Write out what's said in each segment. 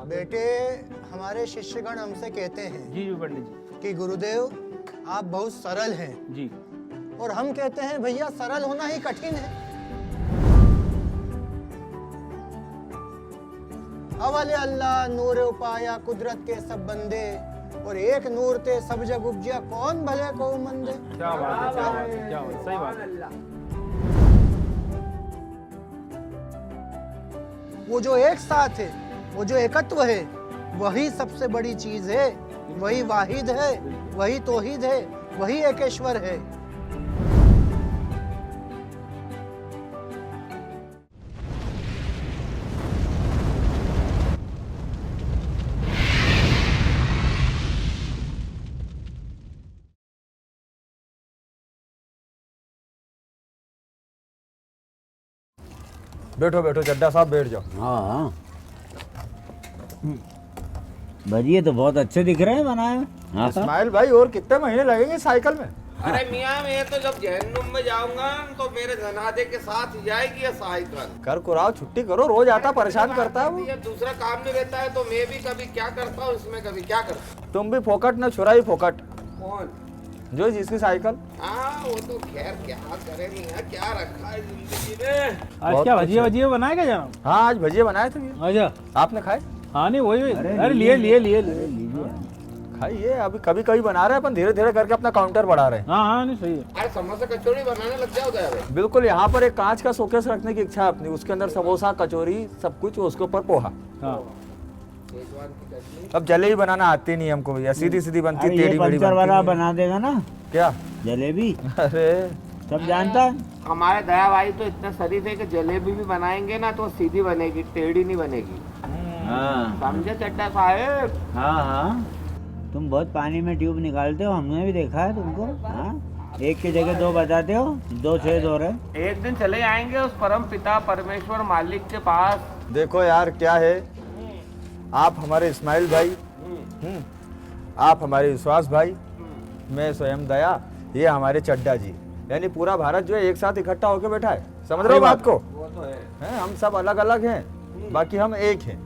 बेटे, हमारे शिष्यगण हमसे कहते हैं जी जी पंडित जी। कि गुरुदेव आप बहुत सरल हैं जी। और हम कहते हैं भैया सरल होना ही कठिन है। अवल अल्लाह नूर उपाया कुदरत के सब बंदे और एक नूर ते सब जग उपजिया कौन भले को मंदे। क्या बात है, क्या बात है, क्या बात है, सही बात है। वो जो एक साथ है, वो जो एकत्व है, वही सबसे बड़ी चीज है, वही वाहिद है, वही तौहीद है, वही एकेश्वर है। बैठो बैठो चड्डा साहब, बैठ जाओ। हाँ भजिए तो बहुत अच्छे दिख रहे हैं बनाए हुए। हाँ इस्माइल भाई, और कितने महीने लगेंगे साइकिल में? अरे मियाँ, मैं तो जब जहन्नुम में जाऊंगा तो मेरे जनाजे के साथ ही जाएगी ये साइकिल। कर कुराओ, छुट्टी करो, रोज आता परेशान करता है वो। ये दूसरा काम नहीं रहता है तो मैं भी कभी क्या करता हूँ इसमें, कभी क्या करता हूँ। तुम भी फोकट न छुराई फोकट। कौन? जो जिसकी साइकिल। हाँ वो तो खैर क्या करे मियाँ, क्या रखा है जिंदगी में। आज बहुत क्या कुछ भजिए है। भजिए बनाए क्या जनाब? हाँ आज भजिए बनाए थे। अच्छा। आपने खाए? हाँ नहीं वही, अरे लिए लिए लिए लिए। खाइए, अभी कभी कभी बना रहे हैं अपन, धीरे धीरे करके अपना काउंटर बढ़ा रहे हैं। हाँ हाँ नहीं सही है। अरे समोसा कचौड़ी बनाने लग जाओ दया। बिल्कुल, यहाँ पर एक कांच का शोकेस रखने की इच्छा है अपनी, उसके अंदर समोसा कचौरी सब कुछ, उसके ऊपर पोहा। हाँ शेजवान की चटनी। अब जलेबी बनाना आती नहीं हमको भैया, सीधी सीधी बनती, ये टेढ़ी मेढ़ी पंचर वाला बनती नहीं। बना देगा ना क्या? जलेबी, अरे सब जानता है। हमारे दया भाई तो इतना शरीफ है कि जलेबी भी बनाएंगे ना तो सीधी बनेगी, टेढ़ी नहीं बनेगी। हाँ समझे चड्डा साहेब? हाँ हाँ, तुम बहुत पानी में ट्यूब निकालते हो, हमने भी देखा है तुमको। हाँ, एक की जगह दो बताते हो, दो छेद हो रहे। एक दिन चले आएंगे उस परम पिता परमेश्वर मालिक के पास। देखो यार क्या है, आप हमारे इस्माइल भाई, आप हमारे विश्वास भाई, मैं स्वयं दया, ये हमारे चड्डा जी, यानी पूरा भारत जो है एक साथ इकट्ठा होकर बैठा है। समझ रहे हो बात को? वो तो है। हम सब अलग अलग हैं, बाकी हम एक हैं।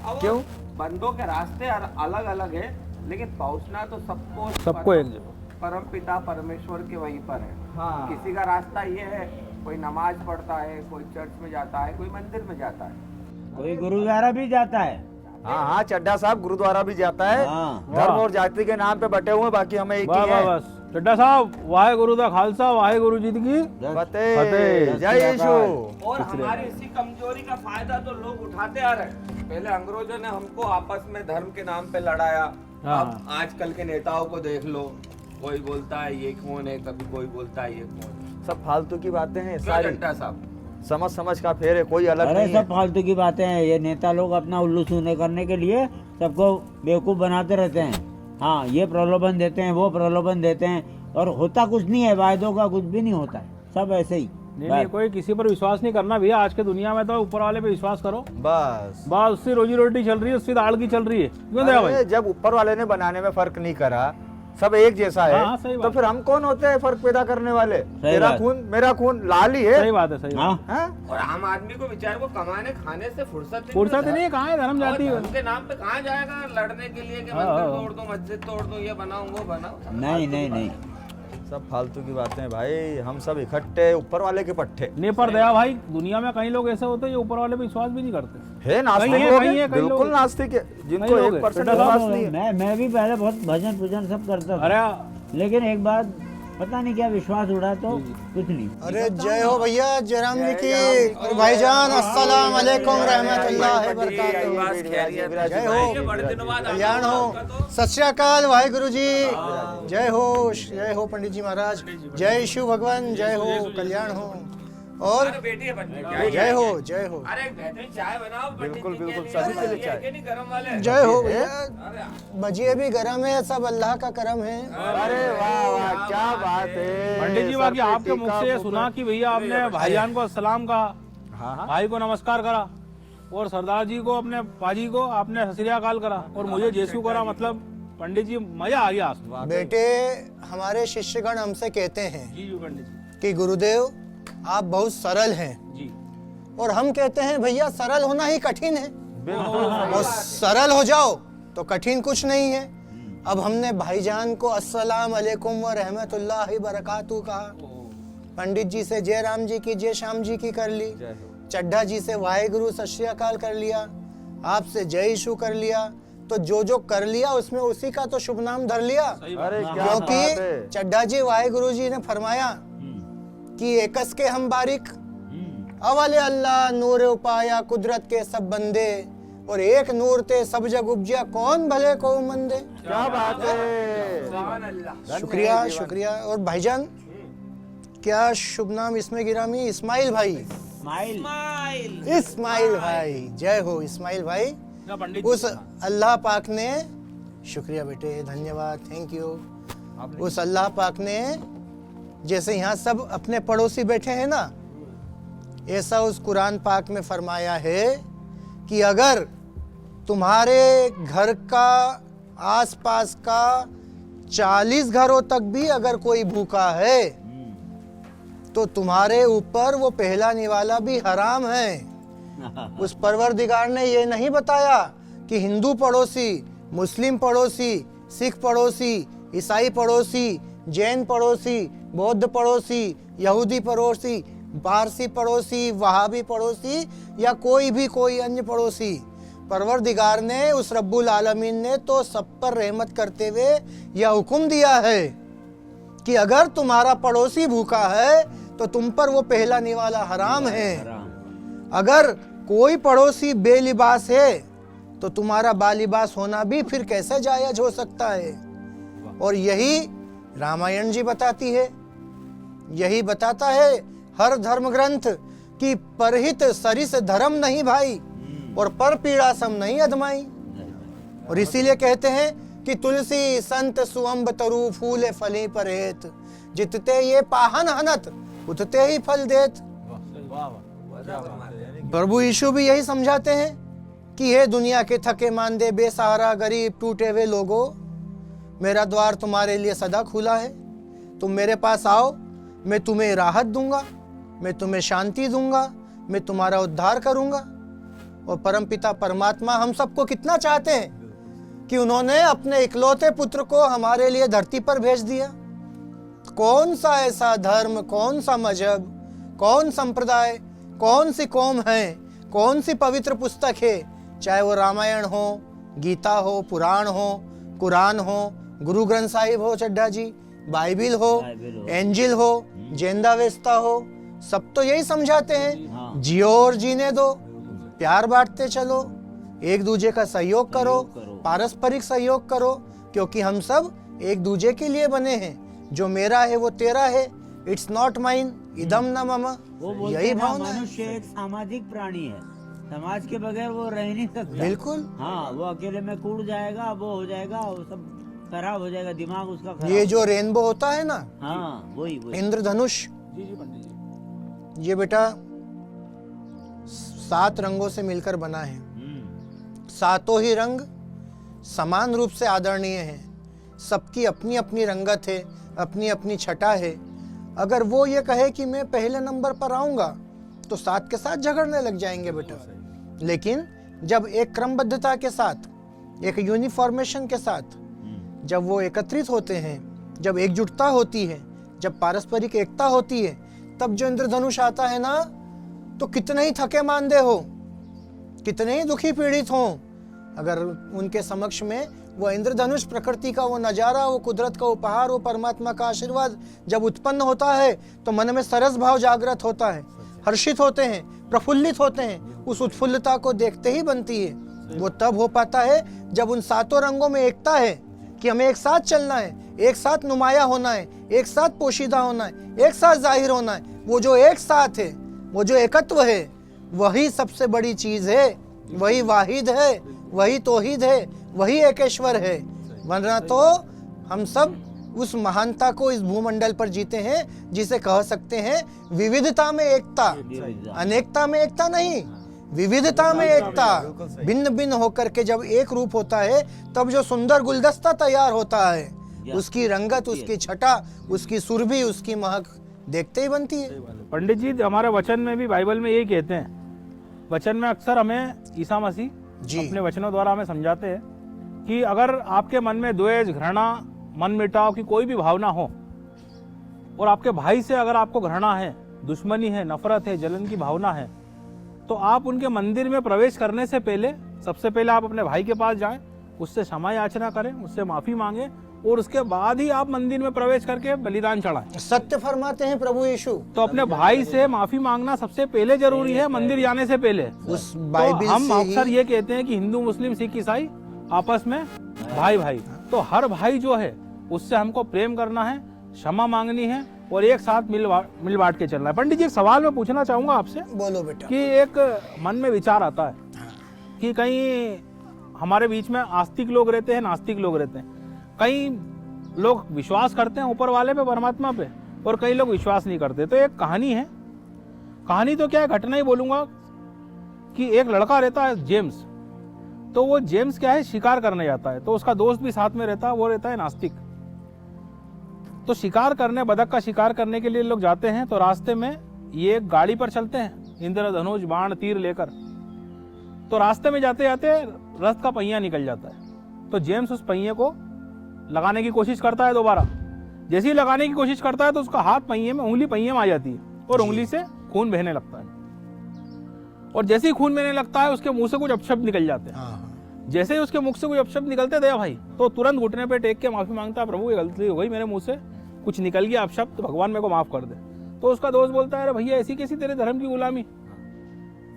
अब क्यों? बंदों के रास्ते अलग अलग है, लेकिन पहुंचना तो सबको एक जगह। परम पिता परमेश्वर के वहीं पर है। हाँ। किसी का रास्ता ये है, कोई नमाज पढ़ता है, कोई चर्च में जाता है, कोई मंदिर में जाता है। कोई गुरुद्वारा भी जाता है। हाँ हाँ, चड्डा साहब गुरुद्वारा भी जाता है। हाँ। धर्म और जाति के नाम पे बटे हुए, बाकी हमें एक बस ही बस है। बस चड्डा साहब, वाहे गुरु दा खालसा, वाहे गुरु जी की फतेह, फतेह। जय यीशु। और हमारी इसी कमजोरी का फायदा तो लोग उठाते आ रहे हैं। पहले अंग्रेजों ने हमको आपस में धर्म के नाम पे लड़ाया। हाँ। अब आजकल के नेताओं को देख लो, कोई बोलता है ये कौन है, कभी कोई बोलता है ये कौन है। सब फालतू की बातें हैं क्यों सारी, चड्डा साहब? समझ समझ का फेर है, कोई अलग अरे नहीं है। सब फालतू की बातें हैं, ये नेता लोग अपना उल्लू सूने करने के लिए सबको बेवकूफ बनाते रहते हैं। हाँ, ये प्रलोभन देते हैं, वो प्रलोभन देते हैं, और होता कुछ नहीं है, वायदों का कुछ भी नहीं होता है, सब ऐसे ही। नहीं, कोई किसी पर विश्वास नहीं करना भैया। आज के दुनिया में तो ऊपर वाले पे विश्वास करो, बस बस उससे रोजी रोटी चल रही है, उससे दाल की चल रही है। क्यों दया भाई? अरे, जब ऊपर वाले ने बनाने में फर्क नहीं करा, सब एक जैसा है, हाँ, सही तो बात। फिर हम कौन होते हैं फर्क पैदा करने वाले? तेरा बात। खून मेरा खून लाल ही है। सही बात है, सही बात हाँ, हाँ? और आम आदमी को बेचारे को कमाने खाने से फुर्सत फुर्सत नहीं है, कहाँ है धर्म जाती है। उनके नाम पे कहाँ जाएगा लड़ने के लिए कि हाँ, मंदिर हाँ। तोड़ दो, मस्जिद तोड़ दो, ये बनाओ वो बनाओ। नहीं नहीं नहीं, सब फालतू की बातें भाई, हम सब इकट्ठे ऊपर वाले के पट्टे नहीं पर दया भाई, दुनिया में कई लोग ऐसे होते हैं जो ऊपर वाले पे विश्वास भी नहीं करते। है। नास्तिक कहीं है, लोग कहीं हैं, है, कहीं बिल्कुल लोग। नास्तिक है, जिनको कहीं लोग हैं। 1% चड्डा विश्वास साहब, नहीं है। मैं भी पहले बहुत भजन पूजन सब करता था, अरे लेकिन एक बात पता नहीं क्या विश्वास उड़ा तो कुछ नहीं। अरे जय हो भैया, जयराम जी की। और भाईजान अस्सलाम वालेकुम रहमतुल्लाहि बरकातहू। जय हो, कल्याण हो, सत श्री अकाल वाहिगुरु जी। जय हो पंडित जी महाराज, जय शिव भगवान, जय हो, कल्याण हो। और बेटी है बनने जय हो, जय हो, अरे बेहतरीन चाय बनाओ। बिल्कुल, बिल्कुल, सभी के लिए चाय। नहीं गरम वाले। जय हो भैया। भजिए भी गरम है, सब अल्लाह का करम है। अरे वाह वाह, क्या बात है पंडित जी, बाकी आपके मुख से ये सुना कि भैया आपने भाईजान को सलाम कहा, हाँ। भाई को नमस्कार करा, और सरदार जी को, अपने पाजी को आपने सत श्री अकाल करा, और मुझे जेसु करा। मतलब पंडित जी मजा आ गया। बेटे, हमारे शिष्यगण हमसे कहते हैं जी जी पंडित जी। कि गुरुदेव आप बहुत सरल हैं जी और हम कहते हैं भैया सरल होना ही कठिन है। और सरल हो जाओ तो कठिन कुछ नहीं है। अब हमने भाईजान को अस्सलाम अलैकुम व रहमतुल्लाहि बरकातहू कहा, पंडित जी से जय राम जी की जय श्याम जी की कर ली, चड्ढा जी से वाहेगुरु सत श्री अकाल कर लिया, आपसे जय यीशु कर लिया, तो जो कर लिया उसमें उसी का तो शुभ नाम धर लिया। अरे क्या बात है। क्योंकि चड्ढा जी वाहेगुरु जी ने फरमाया कि एकस के हम बारिक अवले अल्लाह नूर उपाया कुदरत के सब बंदे, और एक नूर ते सब जग उपजिया कौन भले को मंदे। क्या बात है। सुभान अल्लाह। शुक्रिया शुक्रिया। और भाईजान क्या शुभ नाम इसमें गिरामी? इस्माइल भाई। स्माइल। इस्माइल भाई, जय हो इस्माइल भाई। ना पंडित उस अल्लाह पाक ने, शुक्रिया बेटे, धन्यवाद, थैंक यू। उस अल्लाह पाक ने जैसे यहाँ सब अपने पड़ोसी बैठे हैं ना, ऐसा उस कुरान पाक में फरमाया है कि अगर तुम्हारे घर का आसपास का 40 घरों तक भी अगर कोई भूखा है तो तुम्हारे ऊपर वो पहला निवाला भी हराम है। उस परवरदिगार ने ये नहीं बताया कि हिंदू पड़ोसी, मुस्लिम पड़ोसी, सिख पड़ोसी, ईसाई पड़ोसी, जैन पड़ोसी, बौद्ध पड़ोसी, यहूदी पड़ोसी, पारसी पड़ोसी, वहाबी पड़ोसी या कोई अन्य पड़ोसी। परवरदिगार ने, उस रब्बुल आलमीन ने तो सब पर रहमत करते हुए यह हुक्म दिया है कि अगर तुम्हारा पड़ोसी भूखा है तो तुम पर वो पहला निवाला हराम है। अगर कोई पड़ोसी बेलिबास है तो तुम्हारा बालिबास होना भी फिर कैसे जायज हो सकता है। और यही रामायण जी बताती है, यही बताता है हर धर्म ग्रंथ कि परहित सरिस धर्म नहीं भाई और पर पीड़ा सम नहीं अधमाई। और इसीलिए कहते हैं कि तुलसी संत सुअंब तरु फूले फली परहेत, जितते ये पाहन हनत उतते ही फल देत। प्रभु यीशु भी यही समझाते हैं कि हे दुनिया के थके मांदे बेसहारा गरीब टूटे हुए लोगों, मेरा द्वार तुम्हारे लिए सदा खुला है। तुम मेरे पास आओ, मैं तुम्हें राहत दूंगा, मैं तुम्हें शांति दूंगा, मैं तुम्हारा उद्धार करूंगा। और परमपिता परमात्मा हम सबको कितना चाहते हैं कि उन्होंने अपने इकलौते पुत्र को हमारे लिए धरती पर भेज दिया। कौन सा ऐसा धर्म, कौन सा मजहब, कौन संप्रदाय, कौन सी कौम है, कौन सी पवित्र पुस्तक है, चाहे वो रामायण हो, गीता हो, पुराण हो, कुरान हो, गुरु ग्रंथ साहिब हो चड्ढा जी, बाइबिल हो, एंजिल हो, जेंदावेस्ता हो, सब तो यही समझाते हैं जियो और जीने दो, प्यार बांटते चलो, एक दूजे का सहयोग करो, पारस्परिक सहयोग करो, क्योंकि हम सब एक दूजे के लिए बने हैं। जो मेरा है वो तेरा है, इट्स नॉट माइन इदम न मम। वो बोलते यही हैं ना, भावना है। मनुष्य एक सामाजिक प्राणी है, समाज के बगैर वो रह नहीं सकता। बिल्कुल। हाँ, वो अकेले में कूड़ जाएगा, वो हो जाएगा, वो सब खराब हो जाएगा, दिमाग उसका खराब। ये जो रेनबो होता है ना, हाँ वही वही। इंद्रधनुष, जी जी पंडित जी। ये बेटा 7 रंगों से मिलकर बना है। सातों ही रंग समान रूप से आदरणीय हैं, सबकी अपनी अपनी रंगत है, अपनी अपनी छटा है। अगर वो ये कहे कि मैं पहले नंबर पर आऊंगा तो 7 के साथ झगड़ने लग जाएंगे बेटा। लेकिन जब एक क्रमबद्धता के साथ, एक यूनिफॉर्मेशन के साथ जब वो एकत्रित होते हैं, जब एकजुटता होती है, जब पारस्परिक एकता होती है, तब जो इंद्रधनुष आता है ना, तो कितने ही थके मांदे हो, कितने ही दुखी पीड़ित हो, अगर उनके समक्ष में वो इंद्रधनुष, प्रकृति का वो नजारा, वो कुदरत का उपहार, वो परमात्मा का आशीर्वाद जब उत्पन्न होता है तो मन में सरस भाव जागृत होता है, हर्षित होते हैं, प्रफुल्लित होते हैं। उस उत्फुल्लता को देखते ही बनती है। वो तब हो पाता है जब उन 7 रंगों में एकता है कि हमें एक साथ चलना है, एक साथ नुमाया होना है, एक साथ पोशीदा होना है, एक साथ जाहिर होना है। वो जो एक साथ है, वो जो एकत्व है, वही सबसे बड़ी चीज है, वही वाहिद है, वही तौहीद है, वही एकेश्वर है। वरना तो हम सब उस महानता को इस भूमंडल पर जीते हैं जिसे कह सकते हैं विविधता में एकता, अनेकता में एकता नहीं, विविधता में एकता। भिन्न भिन्न होकर के जब एक रूप होता है तब जो सुंदर गुलदस्ता तैयार होता है, उसकी रंगत, उसकी छटा, उसकी सुरभि, उसकी महक देखते ही बनती है। पंडित जी, हमारे वचन में भी, बाइबल में यही कहते हैं, वचन में अक्सर हमें ईसा मसीह जी। अपने वचनों द्वारा हमें समझाते हैं कि अगर आपके मन में द्वेष, घृणा, मन मिटाव की कोई भी भावना हो और आपके भाई से अगर आपको घृणा है, दुश्मनी है, नफरत है, जलन की भावना है, तो आप उनके मंदिर में प्रवेश करने से पहले सबसे पहले आप अपने भाई के पास जाएं, उससे क्षमा याचना करें, उससे माफी मांगे और उसके बाद ही आप मंदिर में प्रवेश करके बलिदान चढ़ाएं। सत्य फरमाते हैं प्रभु यीशु। तो अपने भाई से माफी मांगना सबसे पहले जरूरी है, मंदिर जाने से पहले। उस बाइबिल तो हम से अक्सर ये कहते हैं कि हिंदू, मुस्लिम, सिख, ईसाई आपस में भाई भाई। तो हर भाई जो है उससे हमको प्रेम करना है, क्षमा मांगनी है और एक साथ मिल बांट के चलना है। पंडित जी, एक सवाल मैं पूछना चाहूंगा आपसे बोलो बेटा। कि एक मन में विचार आता है कि कहीं हमारे बीच में आस्तिक लोग रहते हैं, नास्तिक लोग रहते हैं। कई लोग विश्वास करते हैं ऊपर वाले पे, परमात्मा पे, और कई लोग विश्वास नहीं करते। तो एक कहानी है, कहानी तो क्या है, घटना ही बोलूंगा कि एक लड़का रहता है जेम्स। तो वो जेम्स क्या है, शिकार करने जाता है। तो उसका दोस्त भी साथ में रहता है, वो रहता है नास्तिक। तो शिकार करने, बतख का शिकार करने के लिए लोग जाते हैं। तो रास्ते में ये एक गाड़ी पर चलते हैं, इंद्रधनुष, बाण, तीर लेकर। तो रास्ते में जाते जाते रथ का पहिया निकल जाता है। तो जेम्स उस पहिए को लगाने की कोशिश करता है दोबारा। जैसे ही लगाने की कोशिश करता है तो उसका हाथ पहिए में, उंगली पहिए में आ जाती है और उंगली से खून बहने लगता है। और जैसे ही खून बहने लगता है उसके मुंह से कुछ अपशब्द निकल जाते हैं। जैसे ही उसके मुख से कुछ अपशब्द निकलते दया भाई, तो तुरंत घुटने पे टेक के माफी मांगता है, प्रभु ये गलती हो गई, मेरे मुंह से कुछ निकल गया अपशब्द, भगवान मेरे को माफ कर दे। तो उसका दोस्त बोलता है, अरे भैया ऐसी कैसी तेरे धर्म की गुलामी,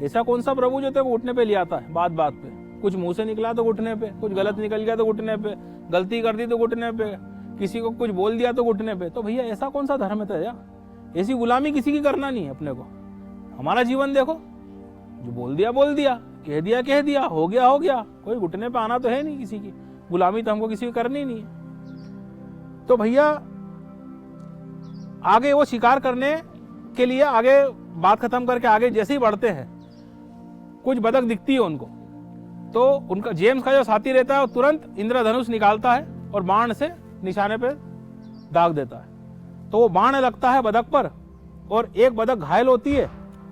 ऐसा कौन सा प्रभु जो तेरे को घुटने पे ले आता है, बात बात पे, कुछ मुंह से निकला तो घुटने पे, कुछ गलत निकल गया तो घुटने पे, गलती कर दी तो घुटने पे, किसी को कुछ बोल दिया तो घुटने पे। तो भैया ऐसा कौन सा धर्म है तेरा, ऐसी गुलामी किसी की करना नहीं है अपने को। हमारा जीवन देखो, जो बोल दिया, कह दिया, हो गया, कोई घुटने पे आना तो है नहीं किसी की, गुलामी तो हमको किसी की करनी नहीं है। तो भैया आगे वो शिकार करने के लिए आगे बात खत्म करके आगे जैसे ही बढ़ते हैं, कुछ बतख दिखती है उनको। तो उनका जेम्स का जो साथी रहता है वो तुरंत इंद्रधनुष निकालता है और बाण से निशाने पे दाग देता है। तो वो बाण लगता है बतख पर और एक बतख घायल होती है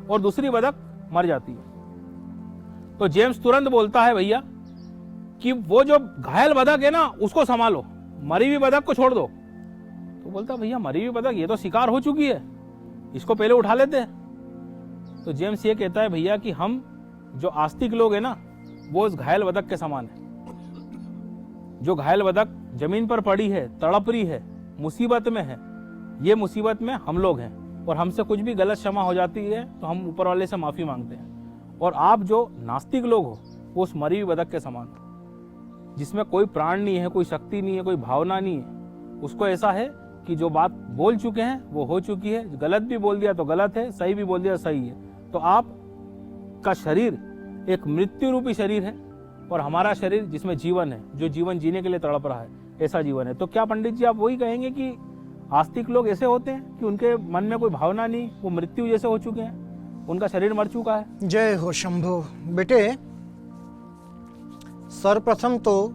और दूसरी बतख मर जाती है। तो जेम्स तुरंत बोलता है भैया कि वो जो घायल बतख है ना उसको संभालो, मरी हुई बतख को छोड़ दो। तो बोलता भैया मरी हुई बतख, ये तो शिकार हो चुकी है, इसको पहले उठा लेते हैं। तो जेम्स ये कहता है भैया कि हम जो आस्तिक लोग हैं ना, वो उस घायल बतख के समान है। जो घायल बतख जमीन पर पड़ी है, तड़प रही है, मुसीबत में है, ये मुसीबत में हम लोग हैं और हमसे कुछ भी गलत क्षमा हो जाती है तो हम ऊपर वाले से माफी मांगते हैं। और आप जो नास्तिक लोग हो वो उस मरी हुई बतख के समान हो, जिसमें कोई प्राण नहीं है, कोई शक्ति नहीं है, कोई भावना नहीं है। उसको ऐसा है कि जो बात बोल चुके हैं वो हो चुकी है, गलत भी बोल दिया तो गलत है, सही भी बोल दिया सही है। तो आप का शरीर एक मृत्यु रूपी शरीर है और हमारा शरीर जिसमें जीवन है, जो जीवन जीने के लिए तड़प रहा है, ऐसा जीवन है। तो क्या पंडित जी आप वही कहेंगे कि आस्तिक लोग ऐसे होते हैं कि उनके मन में कोई भावना नहीं, वो मृत्यु जैसे हो चुके हैं, उनका शरीर मर चुका है? जय हो शंभो। बेटे सर्वप्रथम तो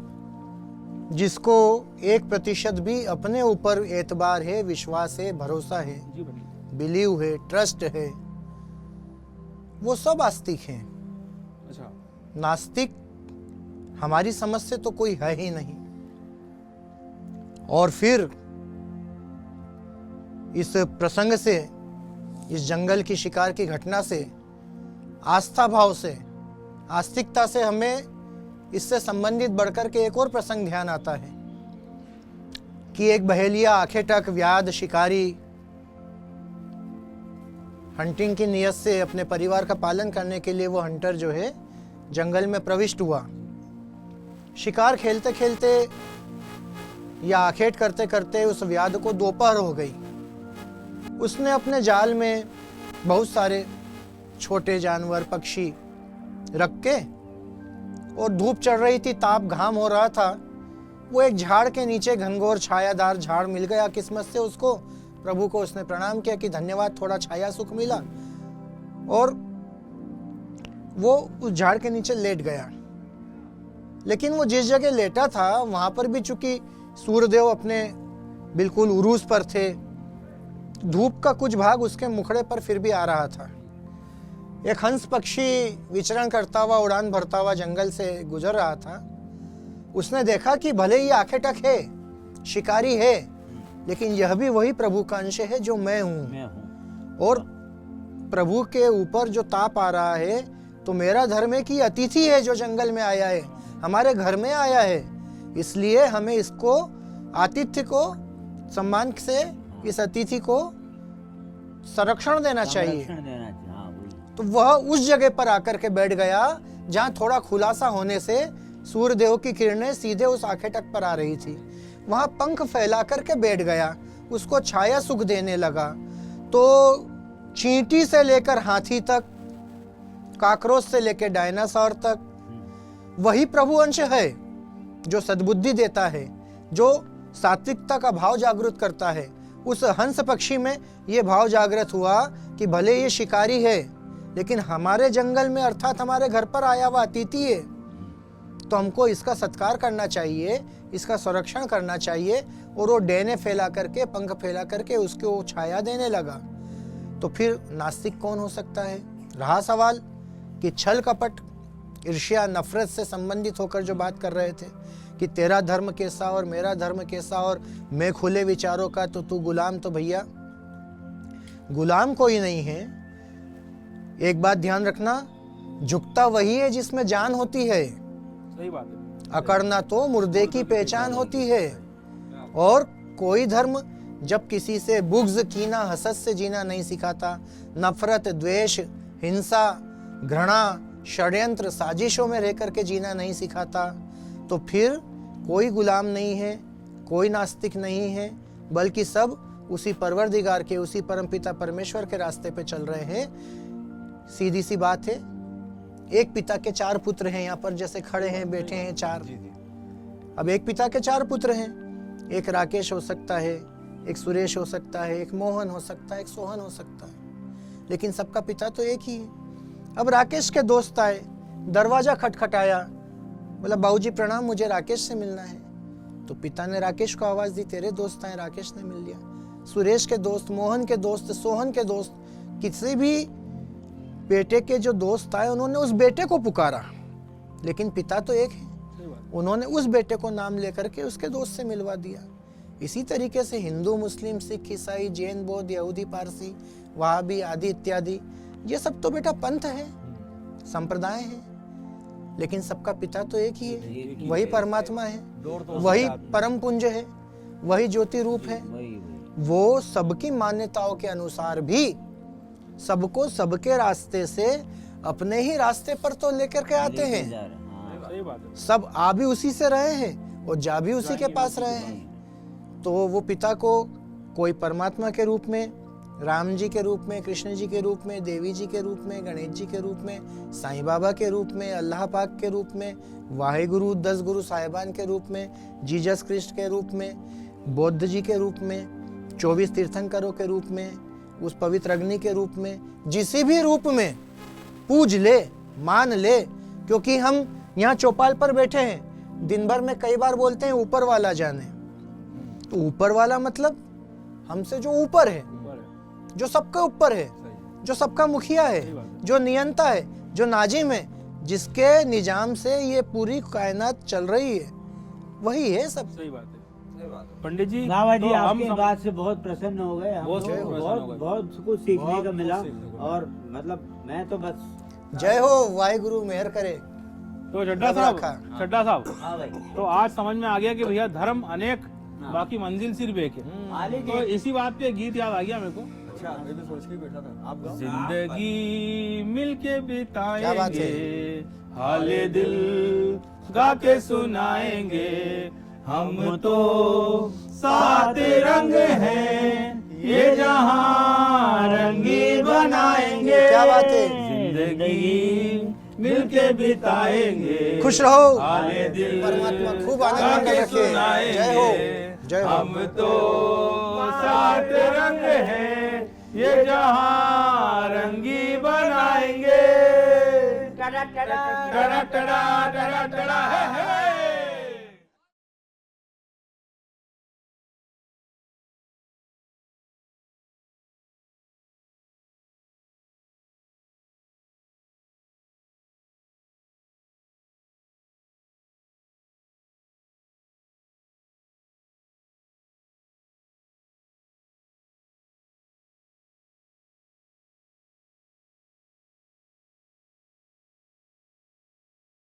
जिसको 1% भी अपने ऊपर एतबार है, विश्वास है, भरोसा है, जी पंडित। बिलीव है, ट्रस्ट है, वो सब आस्तिक हैं। अच्छा। नास्तिक हमारी समझ से तो कोई है ही नहीं। और फिर इस प्रसंग से, इस जंगल की शिकार की घटना से, आस्था भाव से, आस्तिकता से हमें इससे संबंधित बढ़कर के एक और प्रसंग ध्यान आता है कि एक बहेलिया आखेटक व्याध शिकारी हंटिंग की नियत से अपने परिवार का पालन करने के लिए वो हंटर जो है जंगल में प्रविष्ट हुआ। शिकार खेलते खेलते या आखेट करते करते उस व्याध को दोपहर हो गई। उसने अपने जाल में बहुत सारे छोटे जानवर, पक्षी रख के, और धूप चढ़ रही थी, ताप घाम हो रहा था, वो एक झाड़ के नीचे, घनघोर छायादार झाड़ मिल गया किस्मत से उसको। प्रभु को उसने प्रणाम किया कि धन्यवाद, थोड़ा छाया सुख मिला, और वो उस झाड़ के नीचे लेट गया। लेकिन वो जिस जगह लेटा था वहां पर भी चूंकि सूर्यदेव अपने बिल्कुल उरूज पर थे, धूप का कुछ भाग उसके मुखड़े पर फिर भी आ रहा था। एक हंस पक्षी विचरण करता हुआ, उड़ान भरता हुआ जंगल से गुजर रहा था। उसने देखा कि भले ही आखेटक है, शिकारी है, लेकिन यह भी वही प्रभु का अंश है जो मैं हूँ। और प्रभु के ऊपर जो ताप आ रहा है, तो मेरा धर्म है कि अतिथि है जो जंगल में आया है, हमारे घर में आया है, इसलिए हमें इसको, आतिथ्य को सम्मान से इस अतिथि को संरक्षण देना चाहिए। हाँ, वही। तो वह उस जगह पर आकर के बैठ गया जहां थोड़ा खुलासा होने से सूर्यदेव की किरणें सीधे उस आखेटक पर आ रही थी। वहां पंख फैला करके बैठ गया, उसको छाया सुख देने लगा। तो चींटी से लेकर हाथी तक, काकरोच से लेकर डायनासोर तक, वही प्रभु अंश है जो सद्बुद्धि देता है, जो सात्विकता का भाव जागृत करता है। उस हंस पक्षी में यह भाव जागृत हुआ कि भले ये शिकारी है, लेकिन हमारे जंगल में, अर्थात हमारे घर पर आया हुआ अतिथि है, तो हमको इसका सत्कार करना चाहिए, इसका संरक्षण करना चाहिए। और वो डेने फैला करके, पंख फैला करके उसको छाया देने लगा। तो फिर नास्तिक कौन हो सकता है? रहा सवाल कि छल कपट, ईर्ष्या, नफरत से संबंधित होकर जो बात कर रहे थे कि तेरा धर्म कैसा और मेरा धर्म कैसा, और मैं खुले विचारों का तो तू गुलाम। तो भैया गुलाम कोई नहीं है। एक बात ध्यान रखना, झुकता वही है जिसमें जान होती है। सही बात है। अकड़ना तो मुर्दे की पहचान होती है। और कोई धर्म जब किसी से बुग़्ज़, कीना, हसद से जीना नहीं सिखाता, नफरत, द्वेष, हिंसा, घृणा, षड्यंत्र, साजिशों में रह करके जीना नहीं सिखाता, तो फिर कोई गुलाम नहीं है, कोई नास्तिक नहीं है, बल्कि सब उसी परवरदिगार के, उसी परमपिता परमेश्वर के रास्ते पे चल रहे हैं। सीधी सी बात है, एक पिता के 4 पुत्र हैं, यहाँ पर जैसे खड़े हैं, बैठे हैं 4। अब एक पिता के 4 पुत्र हैं, एक राकेश हो सकता है, एक सुरेश हो सकता है, एक मोहन हो सकता है, एक सोहन हो सकता है, लेकिन सबका पिता तो एक ही है। अब राकेश के दोस्त आए, दरवाजा खटखटाया, बोला बाबूजी प्रणाम, मुझे राकेश से मिलना है। तो पिता ने राकेश को आवाज दी, तेरे दोस्त आए, राकेश ने मिल लिया। सुरेश के दोस्त, मोहन के दोस्त, सोहन के दोस्त, किसी भी बेटे के जो दोस्त आए, उन्होंने उस बेटे को पुकारा, लेकिन पिता तो एक है। उन्होंने उस बेटे को नाम लेकर के उसके दोस्त से मिलवा दिया। इसी तरीके से हिंदू, मुस्लिम, सिख, ईसाई, जैन, बौद्ध, यहूदी, पारसी, वहाबी आदि इत्यादि, ये सब तो बेटा पंथ है, संप्रदाय है, लेकिन सबका पिता तो एक ही है, वही परमात्मा है, वही परम पुंज है, वही ज्योति रूप है। वो सबकी मान्यताओं के अनुसार भी सबको सबके रास्ते से अपने ही रास्ते पर तो लेकर के आते हैं। सही बात है। सब आ भी उसी से रहे हैं और जा भी उसी के पास रहे हैं। तो वो पिता को कोई परमात्मा के रूप में, राम जी के रूप में, कृष्ण जी के रूप में, देवी जी के रूप में, गणेश जी के रूप में, साईं बाबा के रूप में, अल्लाह पाक के रूप में, वाहिगुरु 10 गुरु साहिबान के रूप में, जीसस क्रिस्ट के रूप में, बौद्ध जी के रूप में, 24 तीर्थंकरों के रूप में, उस पवित्र अग्नि के रूप में, जिसी भी रूप में पूज ले, मान ले। क्योंकि हम यहाँ चौपाल पर बैठे हैं, दिन भर में कई बार बोलते हैं ऊपर वाला जाने। तो ऊपर वाला मतलब हमसे जो ऊपर है, जो सबके ऊपर है, जो सबका मुखिया है, जो नियंता है, जो नाजिम है, जिसके निजाम से ये पूरी कायनात चल रही है, वही है सब। सही बात है। पंडित जी, बाबा जी तो हम आपकी बात से बहुत प्रसन्न हो गए। बहुत हमको प्रसन्न हो बहुत गए। बहुत कुछ सीखने का मिला। सीखने को और मतलब मैं तो बस जय हो, वाहिगुरु मेहर करे। तो चड्डा रखा। साहब, चड्डा साहब, हाँ भाई तो आज समझ में आ गया कि भैया धर्म अनेक, बाकी मंजिल सिर्फ एक है। आले तो इसी बात पे गीत याद आ गया मेरे को। अच्छा, मैं भी सोच के ही बैठा था, आप गाओ। जिंदगी मिलके क्या बात बिताएंगे, है? हाले दिल गा के सुनाएंगे, हम तो सात रंग हैं, ये जहां रंगी बनाएंगे। क्या बात है? जिंदगी मिलके बिताएंगे, खुश रहो, हाले दिल परमात्मा खूब गा आनंद के में रखे। सुनाएंगे। जय हो, जय हो। हम तो सात रंग हैं, ये जहां रंगी बनाएंगे। टड़ा टड़ा टड़ा टड़ा टड़ा है।